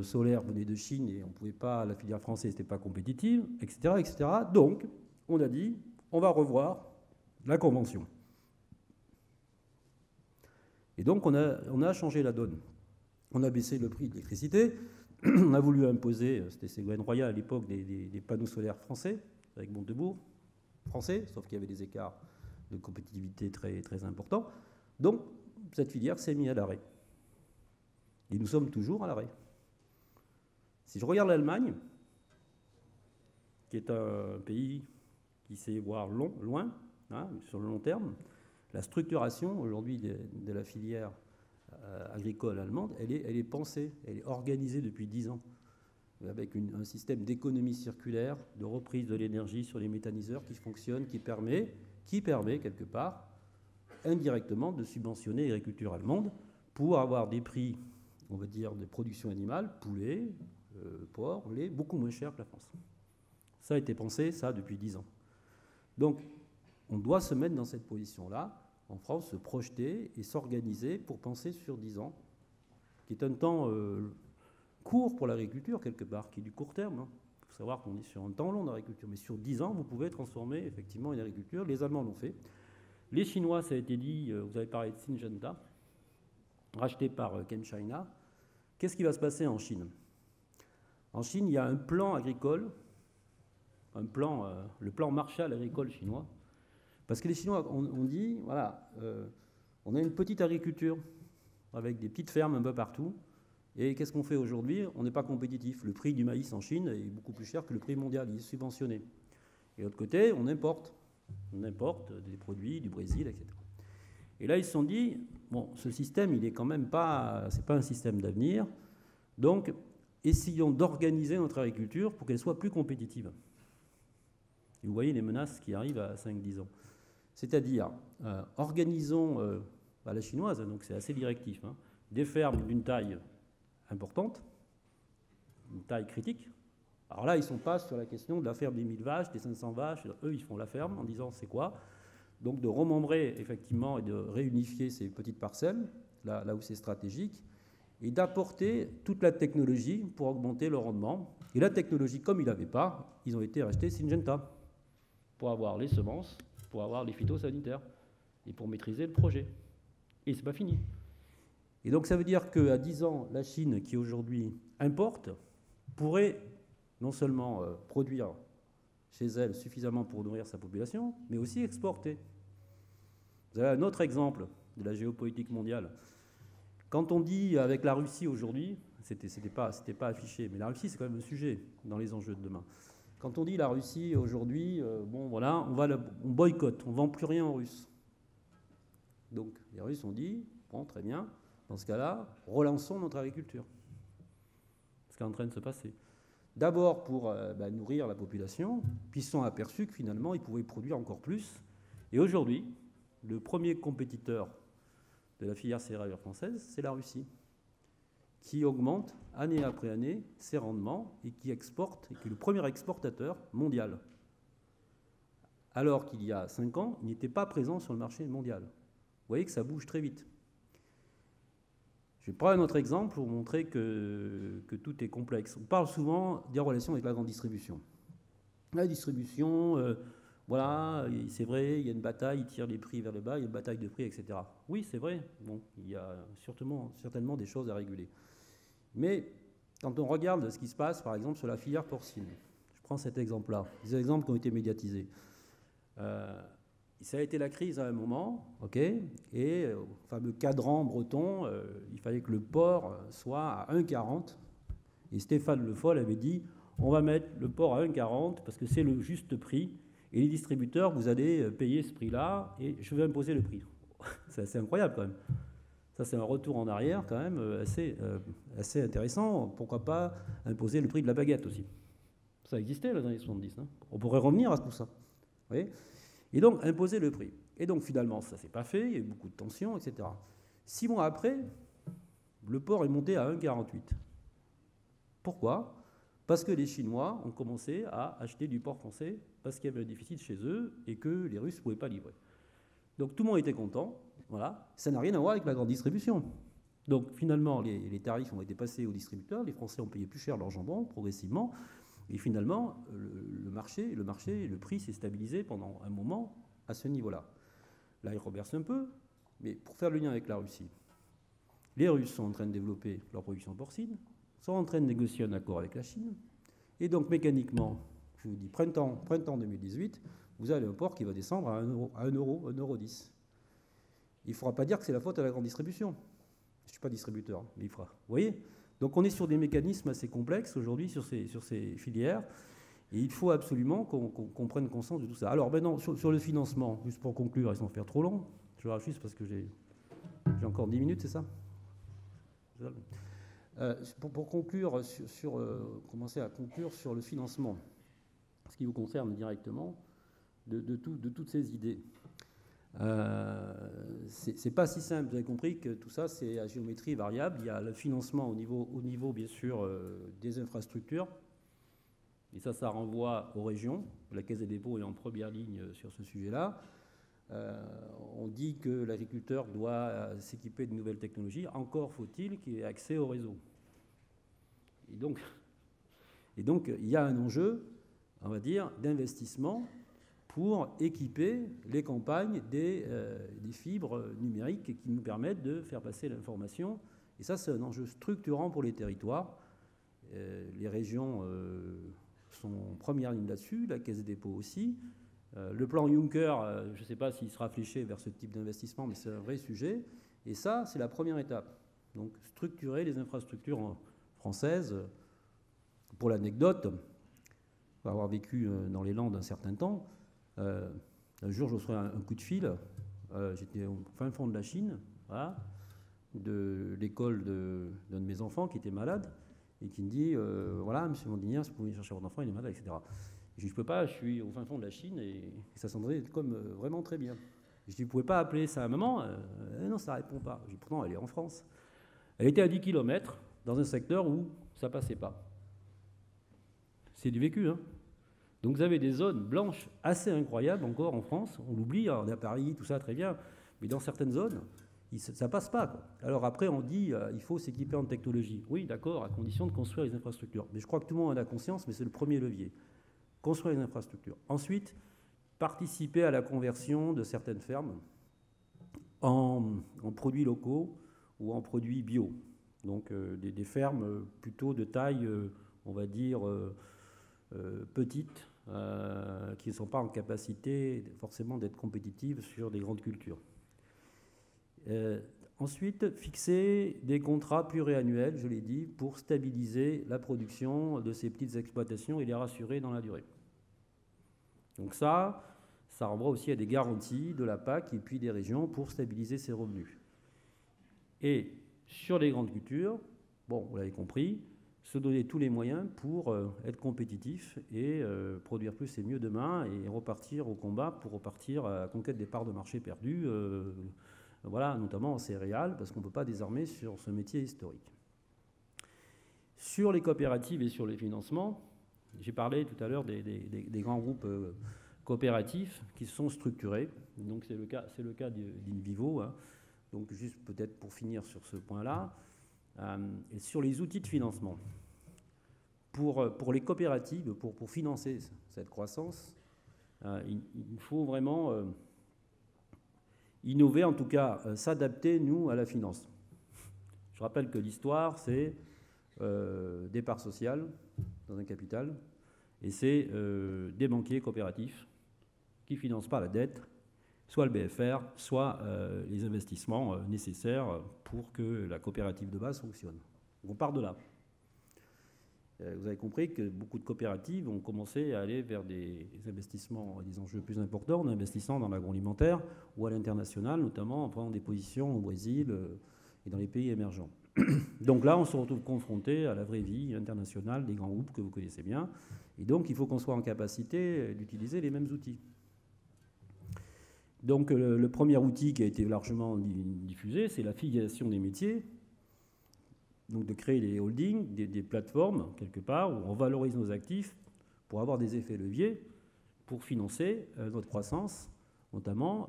solaires venaient de Chine et on pouvait pas, la filière française n'était pas compétitive, etc., etc. Donc, on a dit, on va revoir la convention. Et donc, on a changé la donne. On a baissé le prix de l'électricité. On a voulu imposer, c'était Ségolène Royal à l'époque, des panneaux solaires français, avec Montebourg, français, sauf qu'il y avait des écarts de compétitivité très, très importants. Donc, cette filière s'est mise à l'arrêt. Et nous sommes toujours à l'arrêt. Si je regarde l'Allemagne, qui est un pays qui sait voir loin, hein, sur le long terme, la structuration aujourd'hui de la filière agricole allemande, elle est pensée, elle est organisée depuis 10 ans, avec un système d'économie circulaire, de reprise de l'énergie sur les méthaniseurs qui fonctionne, qui permet quelque part, indirectement, de subventionner l'agriculture allemande pour avoir des prix, on va dire, de production animale, poulet, porc, lait, beaucoup moins cher que la France. Ça a été pensé, ça, depuis 10 ans. Donc, on doit se mettre dans cette position-là, en France, se projeter et s'organiser pour penser sur 10 ans, qui est un temps court pour l'agriculture, quelque part, qui est du court terme. Il faut savoir qu'on est sur un temps long d'agriculture, mais sur 10 ans, vous pouvez transformer effectivement une agriculture. Les Allemands l'ont fait. Les Chinois, ça a été dit, vous avez parlé de Syngenta, racheté par ChemChina. Qu'est-ce qui va se passer en Chine? En Chine, il y a un plan agricole, le plan Marshall agricole chinois, parce que les Chinois ont dit, voilà, on a une petite agriculture avec des petites fermes un peu partout, et qu'est-ce qu'on fait aujourd'hui? On n'est pas compétitif. Le prix du maïs en Chine est beaucoup plus cher que le prix mondial, il est subventionné. Et de l'autre côté, on importe des produits du Brésil, etc. Et là, ils se sont dit, bon, ce système, il est quand même pas, c'est pas un système d'avenir, donc essayons d'organiser notre agriculture pour qu'elle soit plus compétitive. Et vous voyez les menaces qui arrivent à 5-10 ans. C'est-à-dire, organisons à la chinoise, donc c'est assez directif, hein, des fermes d'une taille importante, une taille critique. Alors là, ils ne sont pas sur la question de la ferme des 1000 vaches, des 500 vaches. Eux, ils font la ferme en disant c'est quoi. Donc de remembrer effectivement et de réunifier ces petites parcelles, là où c'est stratégique, et d'apporter toute la technologie pour augmenter le rendement. Et la technologie, comme ils n'avaient pas, ils ont été rachetés Syngenta pour avoir les semences, pour avoir les phytosanitaires et pour maîtriser le projet. Et c'est pas fini. Et donc ça veut dire qu'à 10 ans, la Chine, qui aujourd'hui importe, pourrait non seulement produire chez elle suffisamment pour nourrir sa population, mais aussi exporter. Vous avez un autre exemple de la géopolitique mondiale. Quand on dit avec la Russie aujourd'hui, c'était pas affiché, mais la Russie c'est quand même un sujet dans les enjeux de demain. Quand on dit la Russie aujourd'hui, bon voilà, on boycotte, on ne vend plus rien aux Russes. Donc les Russes ont dit, bon très bien, dans ce cas-là, relançons notre agriculture. Ce qui est en train de se passer. D'abord pour nourrir la population, puis ils se sont aperçus que finalement ils pouvaient produire encore plus. Et aujourd'hui, le premier compétiteur de la filière céréalière française, c'est la Russie, qui augmente année après année ses rendements et qui exporte, et qui est le premier exportateur mondial. Alors qu'il y a 5 ans, il n'était pas présent sur le marché mondial. Vous voyez que ça bouge très vite. Je vais prendre un autre exemple pour montrer que tout est complexe. On parle souvent des relations avec la grande distribution. La distribution, voilà, c'est vrai, il y a une bataille, ils tirent les prix vers le bas, il y a une bataille de prix, etc. Oui, c'est vrai, bon, il y a certainement des choses à réguler. Mais quand on regarde ce qui se passe, par exemple, sur la filière porcine, je prends cet exemple-là, des exemples qui ont été médiatisés. Ça a été la crise à un moment, ok, et au fameux cadran breton, il fallait que le porc soit à 1,40. Et Stéphane Le Foll avait dit, on va mettre le porc à 1,40 parce que c'est le juste prix, et les distributeurs, vous allez payer ce prix-là, et je vais imposer le prix. C'est assez incroyable quand même. Ça, c'est un retour en arrière quand même assez intéressant. Pourquoi pas imposer le prix de la baguette aussi? Ça existait dans les années 70. Hein. On pourrait revenir à tout ça. Vous voyez ? Et donc, imposer le prix. Et donc, finalement, ça ne s'est pas fait, il y a eu beaucoup de tensions, etc. 6 mois après, le porc est monté à 1,48. Pourquoi? Parce que les Chinois ont commencé à acheter du porc français parce qu'il y avait un déficit chez eux et que les Russes ne pouvaient pas livrer. Donc, tout le monde était content. Voilà. Ça n'a rien à voir avec la grande distribution. Donc, finalement, les tarifs ont été passés aux distributeurs. Les Français ont payé plus cher leur jambon, progressivement. Et finalement, le prix s'est stabilisé pendant un moment à ce niveau-là. Là, il reverse un peu, mais pour faire le lien avec la Russie, les Russes sont en train de développer leur production porcine, sont en train de négocier un accord avec la Chine, et donc mécaniquement, je vous dis printemps 2018, vous avez un port qui va descendre à 1 €, 1,10 €. Il ne faudra pas dire que c'est la faute à la grande distribution. Je ne suis pas distributeur, mais il fera. Vous voyez? Donc on est sur des mécanismes assez complexes aujourd'hui sur ces filières. Et il faut absolument qu'on prenne conscience de tout ça. Alors maintenant, sur le financement, juste pour conclure, et sans faire trop long, je raffiche juste parce que j'ai encore 10 minutes, c'est ça? Pour conclure, commencer à conclure sur le financement, ce qui vous concerne directement, de toutes ces idées. C'est pas si simple, vous avez compris que tout ça c'est à géométrie variable. Il y a le financement au niveau bien sûr des infrastructures, et ça renvoie aux régions. La Caisse des dépôts est en première ligne sur ce sujet-là. On dit que l'agriculteur doit s'équiper de nouvelles technologies, encore faut-il qu'il ait accès au réseau. Et donc il y a un enjeu, on va dire, d'investissement pour équiper les campagnes des fibres numériques qui nous permettent de faire passer l'information. Et ça, c'est un enjeu structurant pour les territoires. Les régions sont en première ligne là-dessus, la Caisse des dépôts aussi. Le plan Juncker, je ne sais pas s'il sera fléché vers ce type d'investissement, mais c'est un vrai sujet. Et ça, c'est la première étape. Donc, structurer les infrastructures françaises. Pour l'anecdote, pour avoir vécu dans les Landes un certain temps, un jour, je reçois un coup de fil. J'étais au fin fond de la Chine, voilà, de l'école d'un de mes enfants qui était malade et qui me dit voilà, monsieur Mondinier, si vous pouvez chercher votre enfant, il est malade, etc. Je dis je peux pas, je suis au fin fond de la Chine et ça semblerait comme vraiment très bien. Je dis vous pouvez pas appeler sa maman non, ça répond pas. Je dis pourtant, elle est en France. Elle était à 10 km dans un secteur où ça passait pas. C'est du vécu, hein. Donc vous avez des zones blanches assez incroyables encore en France. On l'oublie, on est à Paris, tout ça, très bien. Mais dans certaines zones, ça passe pas, quoi. Alors après, on dit il faut s'équiper en technologie. Oui, d'accord, à condition de construire les infrastructures. Mais je crois que tout le monde en a conscience, mais c'est le premier levier. Construire les infrastructures. Ensuite, participer à la conversion de certaines fermes en produits locaux ou en produits bio. Donc des fermes plutôt de taille, on va dire, petites, qui ne sont pas en capacité forcément d'être compétitives sur des grandes cultures. Ensuite, fixer des contrats pluriannuels, je l'ai dit, pour stabiliser la production de ces petites exploitations et les rassurer dans la durée. Donc ça renvoie aussi à des garanties de la PAC et puis des régions pour stabiliser ces revenus. Et sur les grandes cultures, bon, vous l'avez compris, se donner tous les moyens pour être compétitif et produire plus et mieux demain et repartir au combat pour repartir à la conquête des parts de marché perdues, voilà, notamment en céréales, parce qu'on ne peut pas désarmer sur ce métier historique. Sur les coopératives et sur les financements, j'ai parlé tout à l'heure des grands groupes coopératifs qui sont structurés. Donc c'est le cas d'Invivo. Hein. Donc juste peut-être pour finir sur ce point-là, et sur les outils de financement. Pour les coopératives, pour financer cette croissance, il faut vraiment innover, en tout cas s'adapter, nous, à la finance. Je rappelle que l'histoire, c'est des parts sociales dans un capital, et c'est des banquiers coopératifs qui ne financent pas la dette, soit le BFR, soit les investissements nécessaires pour que la coopérative de base fonctionne. On part de là. Vous avez compris que beaucoup de coopératives ont commencé à aller vers des investissements, des enjeux plus importants, en investissant dans l'agroalimentaire ou à l'international, notamment en prenant des positions au Brésil et dans les pays émergents. Donc là, on se retrouve confronté à la vraie vie internationale des grands groupes que vous connaissez bien. Et donc, il faut qu'on soit en capacité d'utiliser les mêmes outils. Donc, le premier outil qui a été largement diffusé, c'est la filialisation des métiers. Donc, de créer des holdings, des plateformes, quelque part, où on valorise nos actifs pour avoir des effets leviers pour financer notre croissance, notamment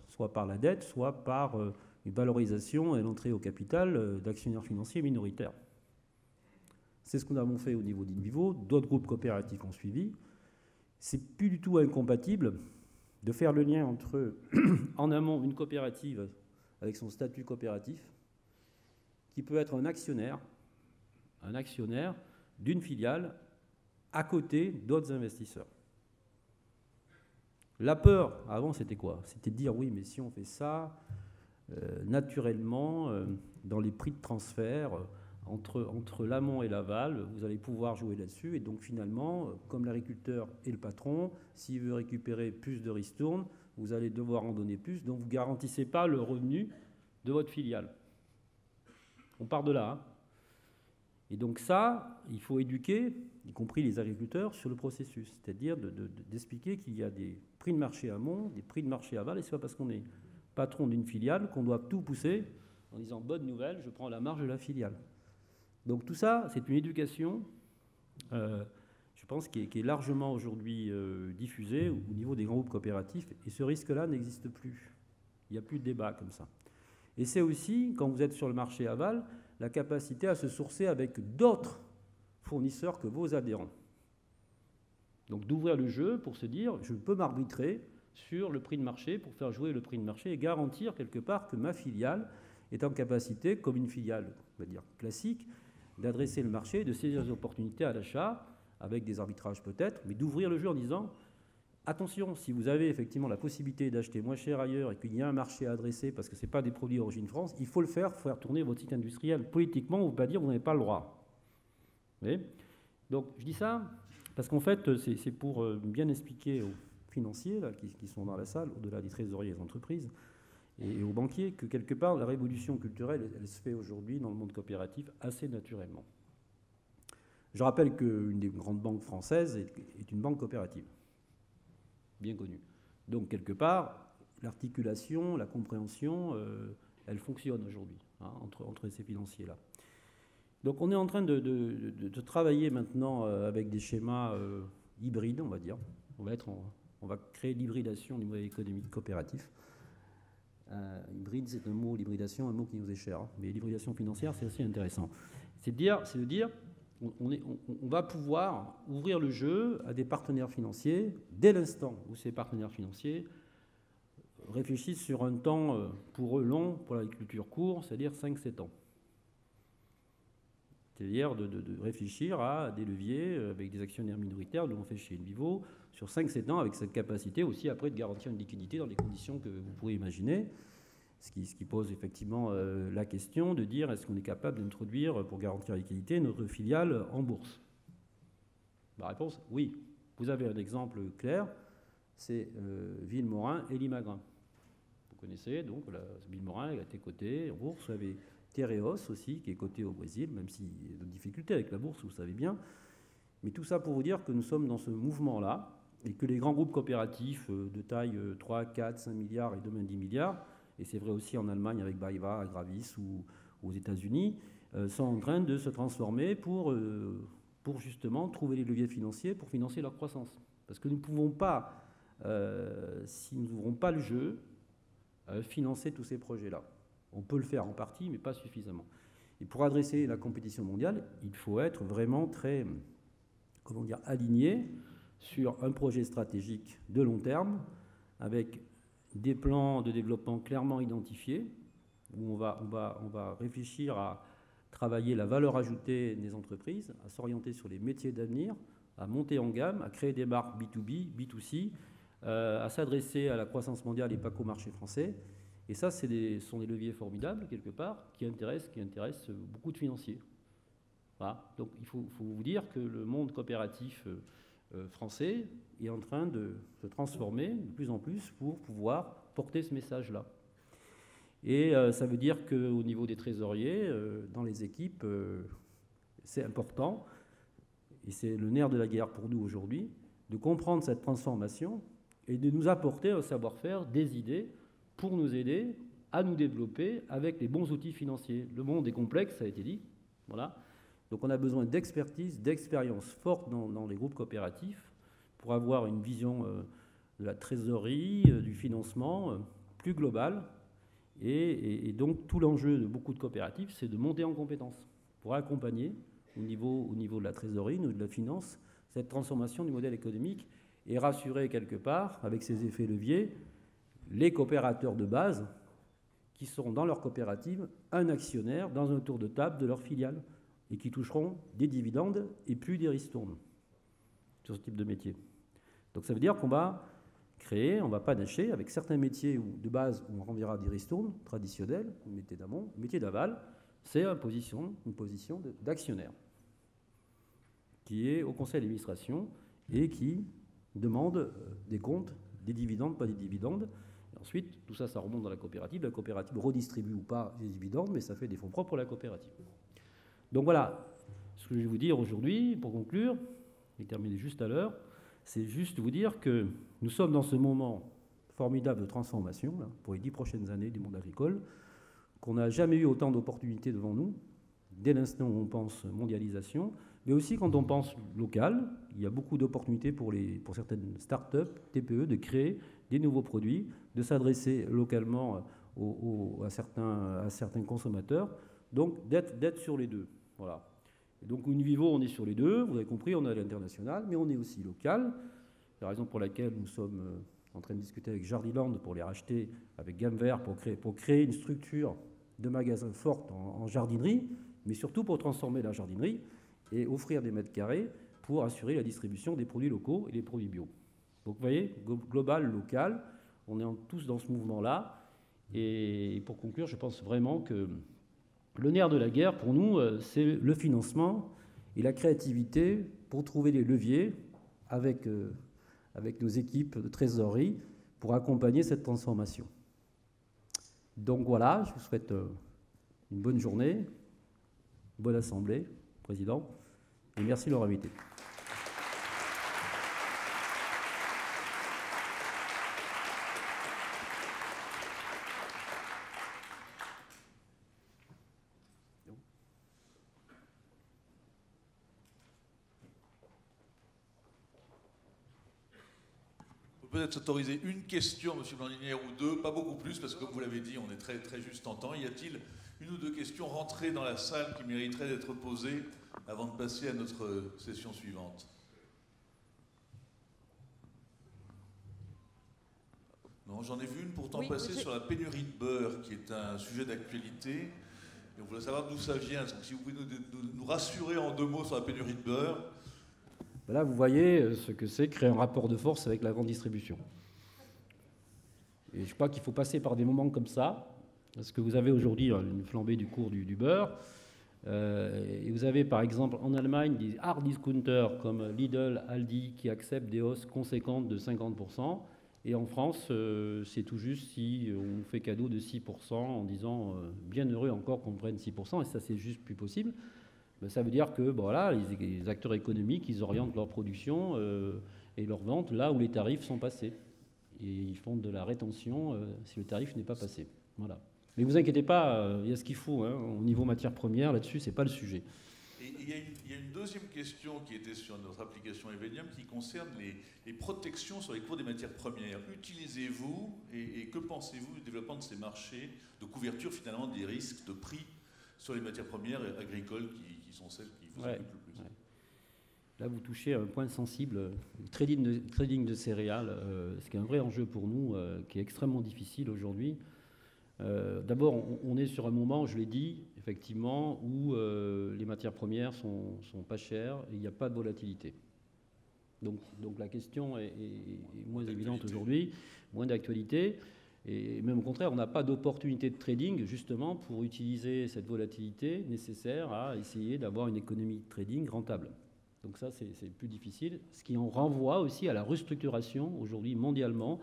soit par la dette, soit par une valorisation et l'entrée au capital d'actionnaires financiers minoritaires. C'est ce que nous avons fait au niveau d'Invivo. D'autres groupes coopératifs ont suivi. C'est plus du tout incompatible de faire le lien entre, en amont, une coopérative avec son statut coopératif, qui peut être un actionnaire d'une filiale à côté d'autres investisseurs. La peur, avant, c'était quoi? C'était de dire, oui, mais si on fait ça, naturellement, dans les prix de transfert, entre l'amont et l'aval, vous allez pouvoir jouer là-dessus. Et donc, finalement, comme l'agriculteur est le patron, s'il veut récupérer plus de ristournes, vous allez devoir en donner plus. Donc, vous ne garantissez pas le revenu de votre filiale. On part de là. Hein. Et donc ça, il faut éduquer, y compris les agriculteurs, sur le processus. C'est-à-dire d'expliquer qu'il y a des prix de marché amont, des prix de marché aval, et ce n'est pas parce qu'on est patron d'une filiale qu'on doit tout pousser en disant « bonne nouvelle, je prends la marge de la filiale ». Donc tout ça, c'est une éducation, je pense, qui est largement aujourd'hui diffusée au niveau des grands groupes coopératifs, et ce risque-là n'existe plus. Il n'y a plus de débat comme ça. Et c'est aussi, quand vous êtes sur le marché aval, la capacité à se sourcer avec d'autres fournisseurs que vos adhérents. Donc d'ouvrir le jeu pour se dire, je peux m'arbitrer sur le prix de marché pour faire jouer le prix de marché et garantir quelque part que ma filiale est en capacité, comme une filiale, on va dire, classique, d'adresser le marché, de saisir les opportunités à l'achat, avec des arbitrages peut-être, mais d'ouvrir le jeu en disant, attention, si vous avez effectivement la possibilité d'acheter moins cher ailleurs et qu'il y a un marché à adresser parce que ce n'est pas des produits d'origine France, il faut le faire, faire tourner votre site industriel. Politiquement, on ne peut pas dire que vous n'avez pas le droit. Vous voyez ? Donc, je dis ça parce qu'en fait, c'est pour bien expliquer aux financiers là, qui sont dans la salle, au-delà des trésoriers et des entreprises, et aux banquiers, que quelque part, la révolution culturelle, elle se fait aujourd'hui dans le monde coopératif assez naturellement. Je rappelle qu'une des grandes banques françaises est une banque coopérative. Bien connue. Donc, quelque part, l'articulation, la compréhension, elle fonctionne aujourd'hui hein, entre ces financiers-là. Donc, on est en train de travailler maintenant avec des schémas hybrides, on va dire. On va créer l'hybridation du modèle économique coopératif. Hybride, c'est un mot, l'hybridation, un mot qui nous est cher. Hein, mais l'hybridation financière, c'est assez intéressant. C'est de dire on va pouvoir ouvrir le jeu à des partenaires financiers dès l'instant où ces partenaires financiers réfléchissent sur un temps pour eux long, pour l'agriculture court, c'est-à-dire 5-7 ans. C'est-à-dire de réfléchir à des leviers avec des actionnaires minoritaires, nous on fait chez Envivo, sur 5-7 ans, avec cette capacité aussi après de garantir une liquidité dans les conditions que vous pourrez imaginer. Ce qui pose effectivement la question de dire est-ce qu'on est capable d'introduire, pour garantir la liquidité, notre filiale en bourse? La réponse, oui. Vous avez un exemple clair, c'est Villemorin et Limagrain. Vous connaissez, donc Villemorin a été coté en bourse. Vous avez Tereos aussi, qui est coté au Brésil, même s'il y a de difficultés avec la bourse, vous savez bien. Mais tout ça pour vous dire que nous sommes dans ce mouvement-là et que les grands groupes coopératifs de taille 3, 4, 5 milliards et demain 10 milliards, et c'est vrai aussi en Allemagne avec BayWa, Agravis ou aux États-Unis, sont en train de se transformer pour justement trouver les leviers financiers pour financer leur croissance. Parce que nous ne pouvons pas, si nous n'ouvrons pas le jeu, financer tous ces projets-là. On peut le faire en partie, mais pas suffisamment. Et pour adresser la compétition mondiale, il faut être vraiment très, comment dire, aligné sur un projet stratégique de long terme, avec des plans de développement clairement identifiés, où on va réfléchir à travailler la valeur ajoutée des entreprises, à s'orienter sur les métiers d'avenir, à monter en gamme, à créer des marques B2B, B2C, à s'adresser à la croissance mondiale et pas qu'au marché français. Et ça, sont des leviers formidables, quelque part, qui intéressent beaucoup de financiers. Voilà. Donc il faut vous dire que le monde coopératif français est en train de se transformer de plus en plus pour pouvoir porter ce message-là. Et ça veut dire qu'au niveau des trésoriers, dans les équipes, c'est important, et c'est le nerf de la guerre pour nous aujourd'hui, de comprendre cette transformation et de nous apporter un savoir-faire, des idées, pour nous aider à nous développer avec les bons outils financiers. Le monde est complexe, ça a été dit. Voilà. Donc on a besoin d'expertise, d'expérience forte dans les groupes coopératifs pour avoir une vision de la trésorerie, du financement plus globale. Et donc tout l'enjeu de beaucoup de coopératives, c'est de monter en compétences pour accompagner au niveau de la trésorerie, de la finance, cette transformation du modèle économique et rassurer quelque part, avec ces effets leviers, les coopérateurs de base qui seront dans leur coopérative un actionnaire dans un tour de table de leur filiale et qui toucheront des dividendes et plus des ristournes. sur ce type de métier. Donc ça veut dire qu'on va créer, on va panacher avec certains métiers où, de base, on renverra des ristournes traditionnels, métier d'amont, métier d'aval, c'est une position d'actionnaire qui est au conseil d'administration et qui demande des comptes, des dividendes, pas des dividendes. Et ensuite, tout ça, ça remonte dans la coopérative. La coopérative redistribue ou pas les dividendes, mais ça fait des fonds propres pour la coopérative. Donc voilà, ce que je vais vous dire aujourd'hui, pour conclure, et terminer juste à l'heure, c'est juste vous dire que nous sommes dans ce moment formidable de transformation là, pour les 10 prochaines années du monde agricole, qu'on n'a jamais eu autant d'opportunités devant nous, dès l'instant où on pense mondialisation, mais aussi quand on pense local. Il y a beaucoup d'opportunités pour certaines start-up, TPE, de créer des nouveaux produits, de s'adresser localement à certains consommateurs, donc d'être sur les deux. Voilà. Et donc Univivo, on est sur les deux, vous avez compris, on est à l'international, mais on est aussi local. C'est la raison pour laquelle nous sommes en train de discuter avec Jardiland pour les racheter, avec Gamme Vert, pour créer une structure de magasins forte en jardinerie, mais surtout pour transformer la jardinerie et offrir des mètres carrés pour assurer la distribution des produits locaux et des produits bio. Donc vous voyez, global, local, on est tous dans ce mouvement-là. Et pour conclure, je pense vraiment que le nerf de la guerre, pour nous, c'est le financement et la créativité pour trouver des leviers avec nos équipes de trésorerie pour accompagner cette transformation. Donc voilà, je vous souhaite une bonne journée, une bonne assemblée, Président, et merci de leur invité. Peut-être s'autoriser une question, M. Blandinière, ou deux, pas beaucoup plus, parce que comme vous l'avez dit, on est très, très juste en temps. Y a-t-il une ou deux questions rentrées dans la salle qui mériteraient d'être posées avant de passer à notre session suivante? Non, j'en ai vu une pourtant passer sur la pénurie de beurre, qui est un sujet d'actualité. Et on voulait savoir d'où ça vient. Donc, si vous pouvez nous rassurer en deux mots sur la pénurie de beurre. Là, vous voyez ce que c'est créer un rapport de force avec la grande distribution. Et je crois qu'il faut passer par des moments comme ça, parce que vous avez aujourd'hui une flambée du cours du beurre. Et vous avez par exemple en Allemagne des hard discounters comme Lidl, Aldi qui acceptent des hausses conséquentes de 50%. Et en France, c'est tout juste si on fait cadeau de 6% en disant bien heureux encore qu'on prenne 6%, et ça c'est juste plus possible. Ben, ça veut dire que bon, voilà, les acteurs économiques, ils orientent leur production et leur vente là où les tarifs sont passés. Et ils font de la rétention si le tarif n'est pas passé. Voilà. Mais vous inquiétez pas, il y a ce qu'il faut. Hein, au niveau matières premières, là-dessus, c'est pas le sujet. Et il y a une deuxième question qui était sur notre application Evenium qui concerne les protections sur les cours des matières premières. Utilisez-vous et que pensez-vous du développement de ces marchés de couverture finalement des risques de prix sur les matières premières agricoles qui sont celles qui vous occupent le plus? Ouais. Là, vous touchez à un point sensible, le trading de céréales, ce qui est un vrai enjeu pour nous, qui est extrêmement difficile aujourd'hui. D'abord, on est sur un moment, je l'ai dit, effectivement, où les matières premières sont pas chères et il n'y a pas de volatilité. Donc la question est moins évidente aujourd'hui, moins d'actualité. Et même au contraire, on n'a pas d'opportunité de trading, justement, pour utiliser cette volatilité nécessaire à essayer d'avoir une économie de trading rentable. Donc ça, c'est plus difficile. Ce qui en renvoie aussi à la restructuration, aujourd'hui, mondialement,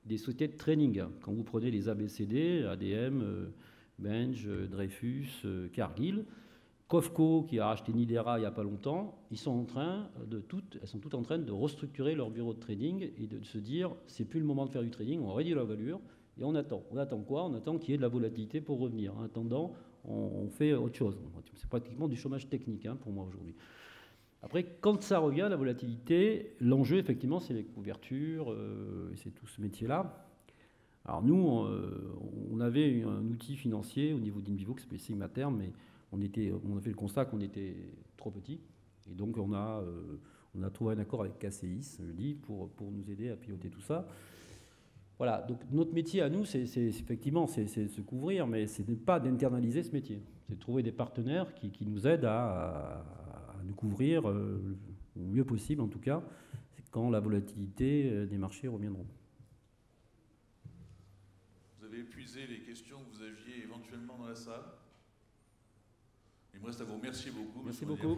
des sociétés de trading. Quand vous prenez les ABCD, ADM, Benj, Dreyfus, Cargill, Cofco, qui a racheté Nidera il n'y a pas longtemps, elles sont toutes en train de restructurer leur bureau de trading et de se dire, c'est plus le moment de faire du trading, on réduit la valeur et on attend. On attend quoi? On attend qu'il y ait de la volatilité pour revenir. En attendant, on fait autre chose. C'est pratiquement du chômage technique pour moi aujourd'hui. Après, quand ça revient, la volatilité, l'enjeu, effectivement, c'est les couvertures, c'est tout ce métier-là. Alors nous, on avait un outil financier au niveau d'Invivo qui s'appelait Sigmater, mais on a fait le constat qu'on était trop petit. Et donc, on a trouvé un accord avec KCIS, je dis, pour nous aider à piloter tout ça. Voilà, donc notre métier à nous, c'est effectivement c'est se couvrir, mais ce n'est pas d'internaliser ce métier. C'est de trouver des partenaires qui nous aident à nous couvrir au mieux possible en tout cas, quand la volatilité des marchés reviendront. Vous avez épuisé les questions que vous aviez éventuellement dans la salle. Il me reste à vous remercier beaucoup. Merci beaucoup.